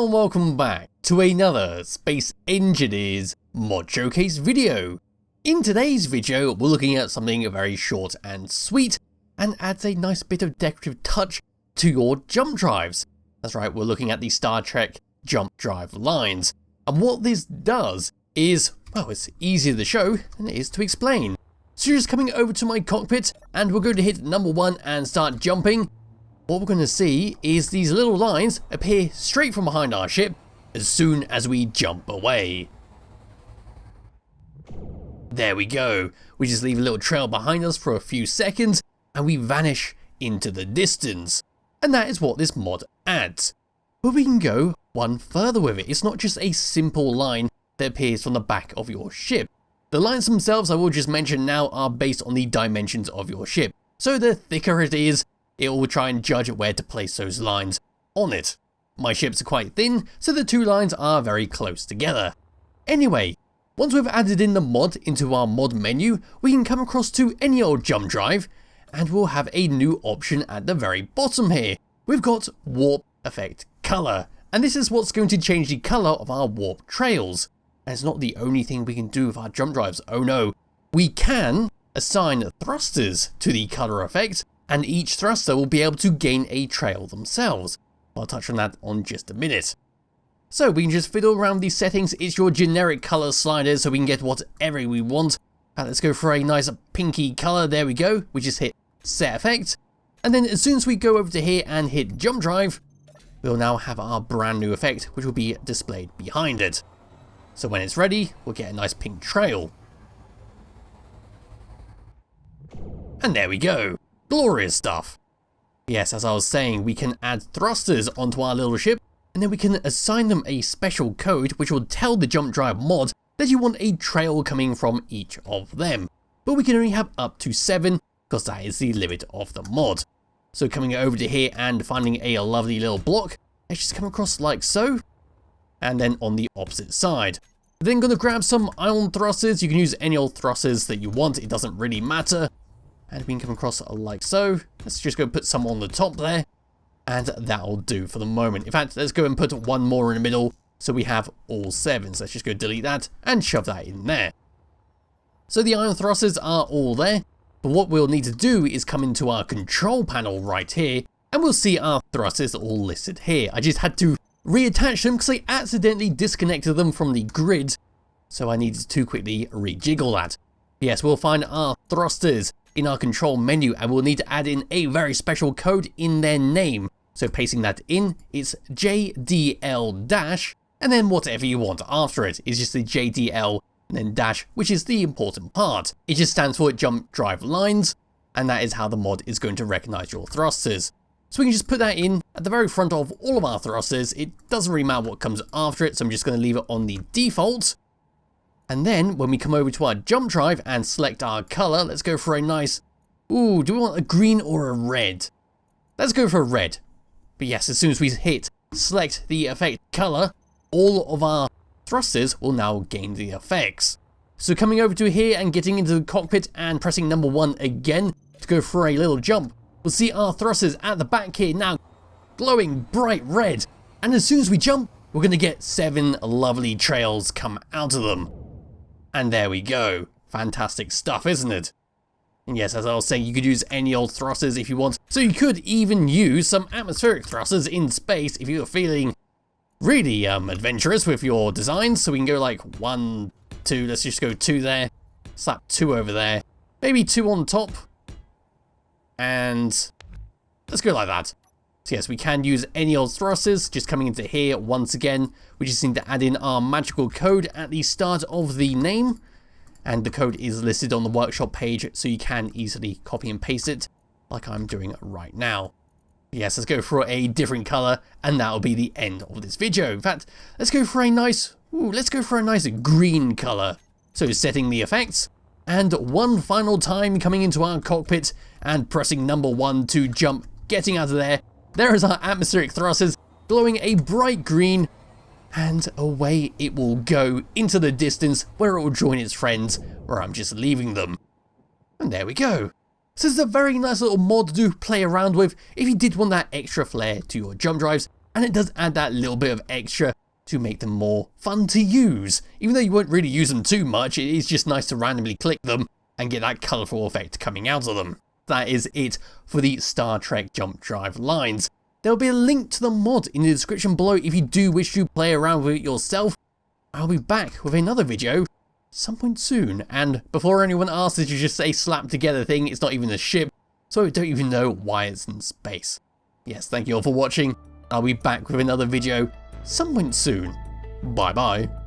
Hello and welcome back to another Space Engineers mod showcase video. In today's video we're looking at something very short and sweet and adds a nice bit of decorative touch to your jump drives. That's right, we're looking at the Star Trek jump drive lines. And what this does is, well, it's easier to show than it is to explain. So you're just coming over to my cockpit and we're going to hit number 1 and start jumping. What we're going to see is these little lines appear straight from behind our ship as soon as we jump away. There we go. We just leave a little trail behind us for a few seconds and we vanish into the distance. And that is what this mod adds. But we can go one further with it. It's not just a simple line that appears from the back of your ship. The lines themselves, I will just mention now, are based on the dimensions of your ship. So the thicker it is, it will try and judge where to place those lines on it. My ships are quite thin, so the two lines are very close together. Anyway, once we've added in the mod into our mod menu, we can come across to any old jump drive, and we'll have a new option at the very bottom here. We've got warp effect color, and this is what's going to change the color of our warp trails. And it's not the only thing we can do with our jump drives, oh no. We can assign thrusters to the color effect, and each thruster will be able to gain a trail themselves. I'll touch on that on just a minute. So we can just fiddle around these settings. It's your generic color slider, so we can get whatever we want. Let's go for a nice pinky color, there we go. We just hit set effect. And then as soon as we go over to here and hit jump drive, we'll now have our brand new effect, which will be displayed behind it. So when it's ready, we'll get a nice pink trail. And there we go. Glorious stuff. Yes, as I was saying, we can add thrusters onto our little ship, and then we can assign them a special code which will tell the jump drive mod that you want a trail coming from each of them. But we can only have up to 7, because that is the limit of the mod. So coming over to here and finding a lovely little block, let's just come across like so, and then on the opposite side. Then going to grab some ion thrusters. You can use any old thrusters that you want, it doesn't really matter. And we can come across like so. Let's just go put some on the top there. And that'll do for the moment. In fact, let's go and put one more in the middle so we have all 7. So let's just go delete that and shove that in there. So the ion thrusters are all there. But what we'll need to do is come into our control panel right here. And we'll see our thrusters all listed here. I just had to reattach them because I accidentally disconnected them from the grid. So I needed to quickly rejiggle that. Yes, we'll find our thrusters in our control menu, and we'll need to add in a very special code in their name. So pasting that in, it's JDL dash, and then whatever you want after it is just the JDL and then dash, which is the important part. It just stands for jump drive lines, and that is how the mod is going to recognize your thrusters. So we can just put that in at the very front of all of our thrusters. It doesn't really matter what comes after it, so I'm just going to leave it on the default. And then when we come over to our jump drive and select our color, let's go for a nice, do we want a green or a red? Let's go for a red. But yes, as soon as we hit select the effect color, all of our thrusters will now gain the effects. So coming over to here and getting into the cockpit and pressing number 1 again to go for a little jump, we'll see our thrusters at the back here now glowing bright red. And as soon as we jump, we're going to get 7 lovely trails come out of them. And there we go. Fantastic stuff, isn't it? And yes, as I was saying, you could use any old thrusters if you want. So you could even use some atmospheric thrusters in space if you're feeling really adventurous with your designs. So we can go like 1, 2, let's just go 2 there. Slap 2 over there. Maybe 2 on top. And let's go like that. So yes, we can use any old thrusters. Just coming into here once again, we just need to add in our magical code at the start of the name. And the code is listed on the workshop page, so you can easily copy and paste it like I'm doing right now. Yes, let's go for a different color, and that'll be the end of this video. In fact, let's go for a nice green color. So setting the effects, and one final time coming into our cockpit and pressing number 1 to jump, getting out of there. There is our atmospheric thrusters glowing a bright green, and away it will go into the distance where it will join its friends, where I'm just leaving them. And there we go. So this is a very nice little mod to play around with if you did want that extra flair to your jump drives. and it does add that little bit of extra to make them more fun to use. Even though you won't really use them too much, it is just nice to randomly click them and get that colourful effect coming out of them. That is it for the Star Trek jump drive lines. There will be a link to the mod in the description below if you do wish to play around with it yourself. I'll be back with another video some point soon, and before anyone asks, it's just a slap together thing. It's not even a ship, so I don't even know why it's in space. Yes, thank you all for watching. I'll be back with another video some point soon. Bye bye.